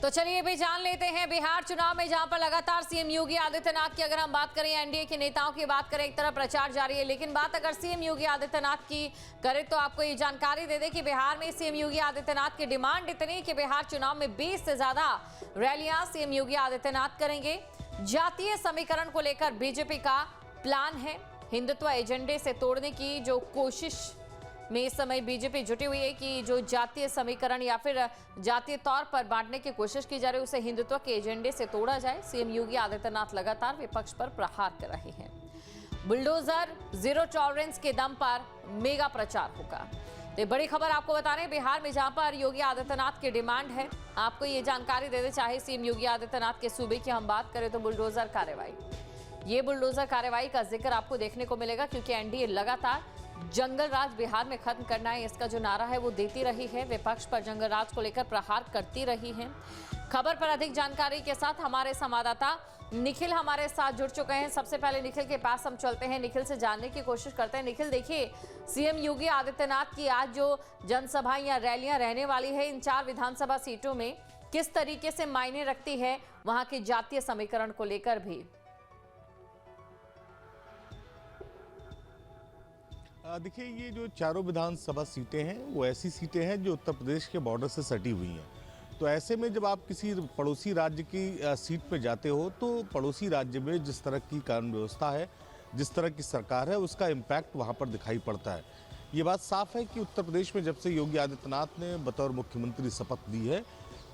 तो चलिए भी जान लेते हैं बिहार चुनाव में जहां पर लगातार सीएम योगी आदित्यनाथ की अगर हम बात करें, एनडीए के नेताओं की बात करें, एक तरफ प्रचार जारी है, लेकिन बात अगर सीएम योगी आदित्यनाथ की करें तो आपको ये जानकारी दे दें कि बिहार में सीएम योगी आदित्यनाथ की डिमांड इतनी कि बिहार चुनाव में 20 से ज्यादा रैलियां सीएम योगी आदित्यनाथ करेंगे। जातीय समीकरण को लेकर बीजेपी का प्लान है। हिंदुत्व एजेंडे से तोड़ने की जो कोशिश में इस समय बीजेपी जुटी हुई है कि जो जातीय समीकरण या फिर जातीय तौर पर बांटने की कोशिश की जा रही है उसे हिंदुत्व के एजेंडे से तोड़ा जाए। सीएम योगी आदित्यनाथ लगातार विपक्ष पर प्रहार कर रहे हैं। बुलडोजर जीरो टॉलरेंस के दम पर मेगा प्रचार होगा। तो बड़ी खबर आपको बता रहे हैं बिहार में जहां पर योगी आदित्यनाथ की डिमांड है। आपको ये जानकारी दे दे, चाहे सीएम योगी आदित्यनाथ के सूबे की हम बात करें तो बुलडोजर कार्रवाई, ये बुलडोजर कार्रवाई का जिक्र आपको देखने को मिलेगा क्योंकि एनडीए लगातार जंगल राज बिहार में खत्म करना है, इसका जो नारा है वो देती रही है। विपक्ष पर जंगल राज को लेकर प्रहार करती रही है। खबर पर अधिक जानकारी के साथ हमारे संवाददाता निखिल हमारे साथ जुड़ चुके हैं। सबसे पहले निखिल के पास हम चलते हैं, निखिल से जानने की कोशिश करते हैं। निखिल, देखिए सीएम योगी आदित्यनाथ की आज जो जनसभाएं या रैलियां रहने वाली है इन 4 विधानसभा सीटों में, किस तरीके से मायने रखती है वहां के जातीय समीकरण को लेकर भी? देखिए, ये जो चारों विधानसभा सीटें हैं वो ऐसी सीटें हैं जो उत्तर प्रदेश के बॉर्डर से सटी हुई हैं। तो ऐसे में जब आप किसी पड़ोसी राज्य की सीट पर जाते हो तो पड़ोसी राज्य में जिस तरह की कानून व्यवस्था है, जिस तरह की सरकार है, उसका इम्पैक्ट वहाँ पर दिखाई पड़ता है। ये बात साफ है कि उत्तर प्रदेश में जब से योगी आदित्यनाथ ने बतौर मुख्यमंत्री शपथ ली है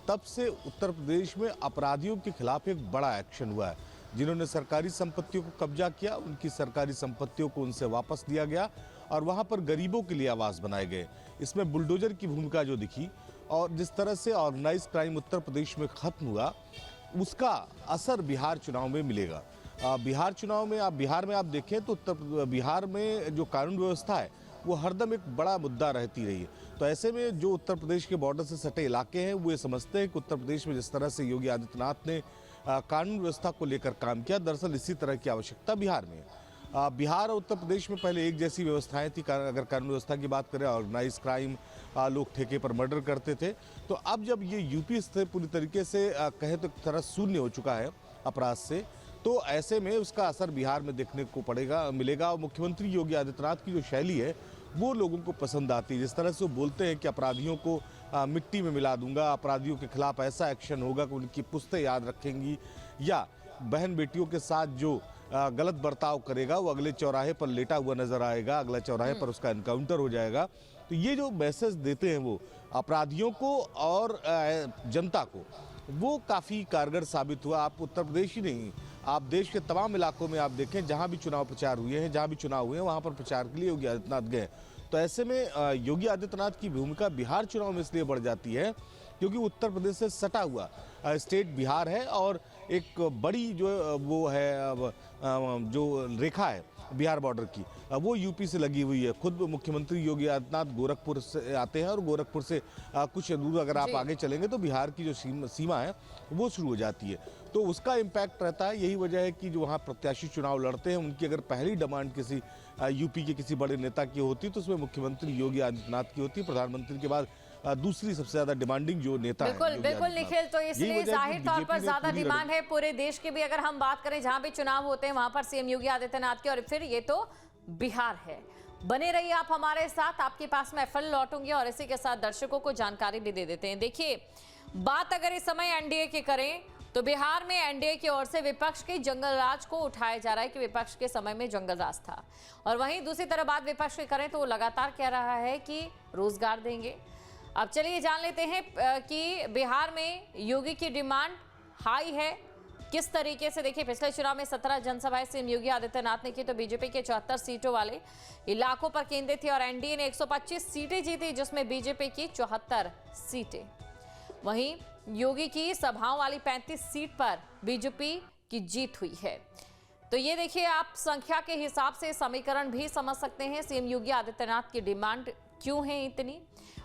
तब से उत्तर प्रदेश में अपराधियों के खिलाफ एक बड़ा एक्शन हुआ है। जिन्होंने सरकारी संपत्तियों को कब्जा किया, उनकी सरकारी संपत्तियों को उनसे वापस लिया गया और वहाँ पर गरीबों के लिए आवास बनाए गए। इसमें बुलडोजर की भूमिका जो दिखी और जिस तरह से ऑर्गेनाइज क्राइम उत्तर प्रदेश में खत्म हुआ, उसका असर बिहार चुनाव में मिलेगा। बिहार चुनाव में बिहार में आप देखें तो बिहार में जो कानून व्यवस्था है वो हरदम एक बड़ा मुद्दा रहती रही है। तो ऐसे में जो उत्तर प्रदेश के बॉर्डर से सटे इलाके हैं वो ये समझते हैं कि उत्तर प्रदेश में जिस तरह से योगी आदित्यनाथ ने कानून व्यवस्था को लेकर काम किया, दरअसल इसी तरह की आवश्यकता बिहार में है। बिहार और उत्तर प्रदेश में पहले एक जैसी व्यवस्थाएं थी। अगर कानून व्यवस्था की बात करें, ऑर्गेनाइज क्राइम, लोग ठेके पर मर्डर करते थे। तो अब जब ये यूपी से पूरी तरीके से कहे तो एक तरह शून्य हो चुका है अपराध से, तो ऐसे में उसका असर बिहार में देखने को मिलेगा। और मुख्यमंत्री योगी आदित्यनाथ की जो शैली है वो लोगों को पसंद आती है। जिस तरह से वो बोलते हैं कि अपराधियों को मिट्टी में मिला दूंगा, अपराधियों के खिलाफ ऐसा एक्शन होगा कि उनकी पुश्तें याद रखेंगी, या बहन बेटियों के साथ जो गलत बर्ताव करेगा वो अगले चौराहे पर लेटा हुआ नजर आएगा, अगले चौराहे पर उसका एनकाउंटर हो जाएगा। तो ये जो मैसेज देते हैं वो अपराधियों को और जनता को, वो काफ़ी कारगर साबित हुआ। आप उत्तर प्रदेश ही नहीं, आप देश के तमाम इलाकों में आप देखें जहां भी चुनाव प्रचार हुए हैं, जहां भी चुनाव हुए हैं, वहां पर प्रचार के लिए योगी आदित्यनाथ गए। तो ऐसे में योगी आदित्यनाथ की भूमिका बिहार चुनाव में इसलिए बढ़ जाती है क्योंकि उत्तर प्रदेश से सटा हुआ स्टेट बिहार है और एक बड़ी जो वो है जो रेखा है बिहार बॉर्डर की, वो यूपी से लगी हुई है। खुद मुख्यमंत्री योगी आदित्यनाथ गोरखपुर से आते हैं और गोरखपुर से कुछ दूर अगर आप आगे चलेंगे तो बिहार की जो सीमा है वो शुरू हो जाती है। तो उसका इम्पैक्ट रहता है। यही वजह है कि जो वहाँ प्रत्याशी चुनाव लड़ते हैं उनकी अगर पहली डिमांड किसी यूपी के किसी बड़े नेता की होती तो उसमें मुख्यमंत्री योगी आदित्यनाथ की होती। प्रधानमंत्री के बाद दूसरी सबसे ज्यादा डिमांडिंग जो नेता है। बिल्कुल निखिल, तो इसलिए जाहिर तौर पर ज्यादा डिमांड है पूरे देश की भी अगर हम बात करें, जहां भी चुनाव होते हैं वहां पर सीएम योगी आदित्यनाथ की, और फिर ये तो बिहार है। बने रहिए आप हमारे साथ, आपके पास मैं फिर लौटूंगी और इसी के साथ दर्शकों को जानकारी भी दे देते हैं। देखिए, बात अगर इस समय एनडीए की करें तो बिहार में एनडीए की ओर से विपक्ष के जंगल राज को उठाया जा रहा है कि विपक्ष के समय में जंगल राज था, और वहीं दूसरी तरफ बात विपक्ष की करें तो वो लगातार कह रहा है कि रोजगार देंगे। अब चलिए जान लेते हैं कि बिहार में योगी की डिमांड हाई है किस तरीके से। देखिए, पिछले चुनाव में 17 जनसभाएं सीएम योगी आदित्यनाथ ने की तो बीजेपी के 74 सीटों वाले इलाकों पर केंद्रित थी और एनडीए ने 125 सीटें जीती जिसमें बीजेपी की 74 सीटें। वहीं योगी की सभाओं वाली 35 सीट पर बीजेपी की जीत हुई है। तो ये देखिए, आप संख्या के हिसाब से समीकरण भी समझ सकते हैं सीएम योगी आदित्यनाथ की डिमांड क्यों है इतनी।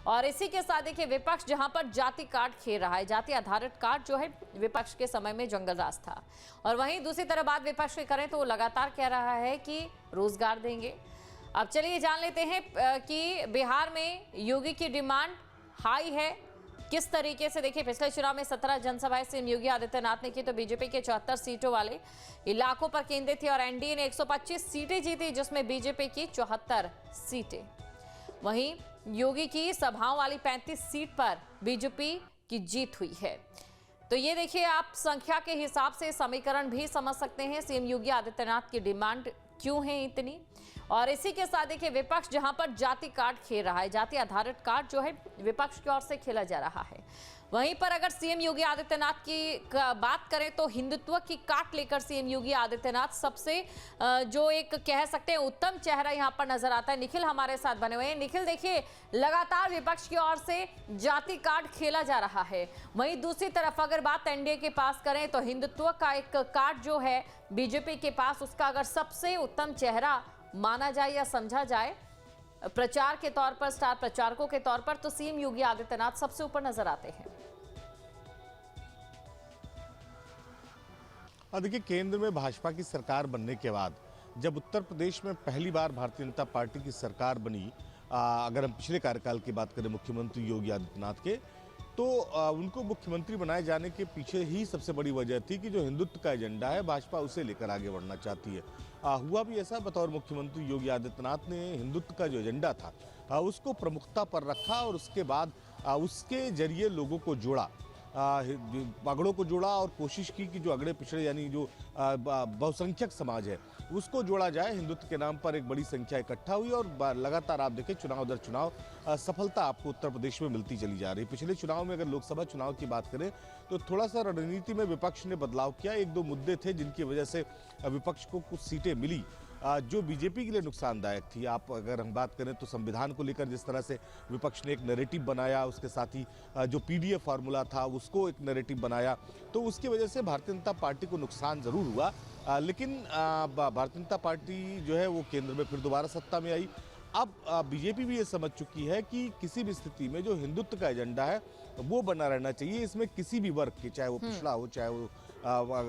और इसी के साथ देखिए, विपक्ष जहां पर जाति कार्ड खेल रहा है, जाति आधारित कार्ड जो है विपक्ष के समय में जंगल राज था, और वहीं दूसरी तरफ बात विपक्ष की करें तो वो लगातार कह रहा है कि रोजगार देंगे। अब चलिए जान लेते हैं कि बिहार में योगी की डिमांड हाई है किस तरीके से देखिए पिछले चुनाव में 17 जनसभाएं सीएम योगी आदित्यनाथ ने की तो बीजेपी के 74 सीटों वाले इलाकों पर केंद्रित थी और एनडीए ने 125 सीटें जीती जिसमें बीजेपी की 74 सीटें। वहीं योगी की सभाओं वाली 35 सीट पर बीजेपी की जीत हुई है। तो ये देखिए आप संख्या के हिसाब से समीकरण भी समझ सकते हैं सीएम योगी आदित्यनाथ की डिमांड क्यों है इतनी। और इसी के साथ देखिए विपक्ष जहां पर जाति कार्ड खेल रहा है, जाति आधारित कार्ड जो है विपक्ष की ओर से खेला जा रहा है, वहीं पर अगर सीएम योगी आदित्यनाथ की बात करें तो हिंदुत्व की काट लेकर सीएम योगी आदित्यनाथ सबसे जो एक कह सकते हैं उत्तम चेहरा यहां पर नजर आता है। निखिल हमारे साथ बने हुए हैं। निखिल देखिए लगातार विपक्ष की ओर से जाति कार्ड खेला जा रहा है, वहीं दूसरी तरफ अगर बात एनडीए के पास करें तो हिंदुत्व का एक कार्ड जो है बीजेपी के पास, उसका अगर सबसे उत्तम चेहरा माना जाए या समझा जाए प्रचार के तौर पर, स्टार प्रचारकों के तौर पर, तो सीएम योगी आदित्यनाथ सबसे ऊपर नजर आते हैं। देखिए केंद्र में भाजपा की सरकार बनने के बाद जब उत्तर प्रदेश में पहली बार भारतीय जनता पार्टी की सरकार बनी, अगर हम पिछले कार्यकाल की बात करें मुख्यमंत्री योगी आदित्यनाथ के, तो उनको मुख्यमंत्री बनाए जाने के पीछे ही सबसे बड़ी वजह थी कि जो हिंदुत्व का एजेंडा है भाजपा उसे लेकर आगे बढ़ना चाहती है। हुआ भी ऐसा, बतौर मुख्यमंत्री योगी आदित्यनाथ ने हिंदुत्व का जो एजेंडा था उसको प्रमुखता पर रखा और उसके बाद उसके जरिए लोगों को जोड़ा, अगड़ों को जोड़ा और कोशिश की कि जो अगड़े पिछड़े यानी जो बहुसंख्यक समाज है उसको जोड़ा जाए। हिंदुत्व के नाम पर एक बड़ी संख्या इकट्ठा हुई और लगातार आप देखें चुनाव दर चुनाव सफलता आपको उत्तर प्रदेश में मिलती चली जा रही है। पिछले चुनाव में अगर लोकसभा चुनाव की बात करें तो थोड़ा सा रणनीति में विपक्ष ने बदलाव किया। एक दो मुद्दे थे जिनकी वजह से विपक्ष को कुछ सीटें मिली जो बीजेपी के लिए नुकसानदायक थी। आप अगर हम बात करें तो संविधान को लेकर जिस तरह से विपक्ष ने एक नैरेटिव बनाया, उसके साथ ही जो पीडीएफ फार्मूला था उसको एक नैरेटिव बनाया, तो उसकी वजह से भारतीय जनता पार्टी को नुकसान जरूर हुआ। लेकिन भारतीय जनता पार्टी जो है वो केंद्र में फिर दोबारा सत्ता में आई। अब बीजेपी भी ये समझ चुकी है कि किसी भी स्थिति में जो हिंदुत्व का एजेंडा है वो बना रहना चाहिए। इसमें किसी भी वर्ग के, चाहे वो पिछड़ा हो, चाहे वो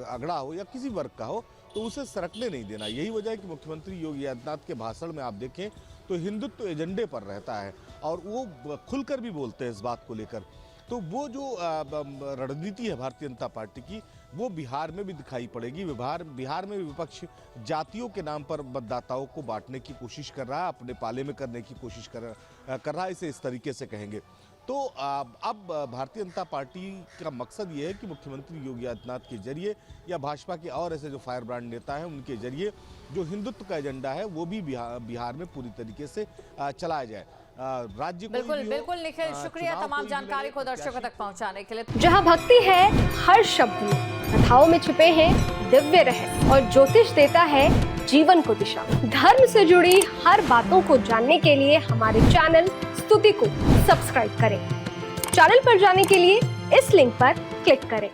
अगड़ा हो या किसी वर्ग का हो, तो उसे सरकने नहीं देना। यही वजह है कि मुख्यमंत्री योगी आदित्यनाथ के भाषण में आप देखें तो हिंदुत्व एजेंडे पर रहता है और वो खुलकर भी बोलते हैं इस बात को लेकर। तो वो जो रणनीति है भारतीय जनता पार्टी की वो बिहार में भी दिखाई पड़ेगी। बिहार में विपक्ष जातियों के नाम पर मतदाताओं को बांटने की कोशिश कर रहा है, अपने पाले में करने की कोशिश कर रहा है, इसे इस तरीके से कहेंगे। तो अब भारतीय जनता पार्टी का मकसद ये है कि मुख्यमंत्री योगी आदित्यनाथ के जरिए या भाजपा के और ऐसे जो फायर ब्रांड नेता हैं उनके जरिए जो हिंदुत्व का एजेंडा है वो भी बिहार में पूरी तरीके से चलाया जाए। राज्य बिल्कुल बिल्कुल निखिल, शुक्रिया तमाम जानकारी को दर्शकों तक पहुंचाने के लिए। जहां भक्ति है हर शब्द में, कथाओं में छुपे हैं दिव्य रहस्य और ज्योतिष देता है जीवन को दिशा। धर्म से जुड़ी हर बातों को जानने के लिए हमारे चैनल स्तुति को सब्सक्राइब करें। चैनल पर जाने के लिए इस लिंक पर क्लिक करें।